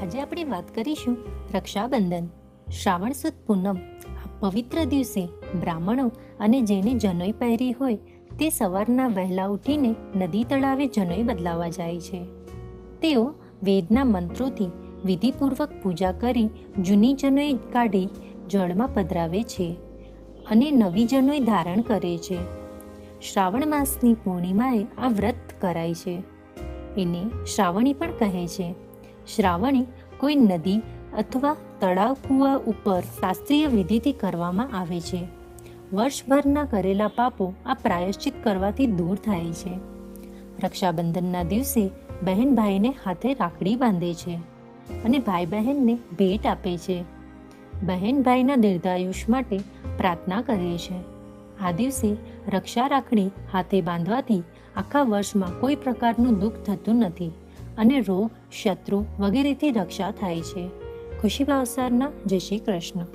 આજે આપણે વાત કરીશું રક્ષાબંધન. શ્રાવણ સુદ પૂનમ. આ પવિત્ર દિવસે બ્રાહ્મણો અને જેને જનોઈ પહેરી હોય તે સવારના વહેલા ઉઠીને નદી તળાવે જનોઈ બદલાવા જાય છે. તેઓ વેદના મંત્રોથી વિધિપૂર્વક પૂજા કરી જૂની જનોઈ કાઢી જળમાં પધરાવે છે અને નવી જનોઈ ધારણ કરે છે. શ્રાવણ માસની પૂર્ણિમાએ આ વ્રત કરાય છે. એને શ્રાવણી પણ કહે છે. શ્રાવણી કોઈ નદી અથવા તળાવ કૂવા ઉપર શાસ્ત્રીય વિધિથી કરવામાં આવે છે. વર્ષભરના કરેલા પાપો આ પ્રાયશ્ચિત કરવાથી દૂર થાય છે. રક્ષાબંધનના દિવસે બહેન ભાઈને હાથે રાખડી બાંધે છે અને ભાઈ બહેનને ભેટ આપે છે. બહેન ભાઈના દીર્ઘાયુષ માટે પ્રાર્થના કરે છે. આ દિવસે રક્ષા રાખડી હાથે બાંધવાથી આખા વર્ષમાં કોઈ પ્રકારનું દુઃખ થતું નથી અને રોગ, શત્રુ વગેરેથી રક્ષા થાય છે. ખુશી ભાવસારના જય શ્રી કૃષ્ણ.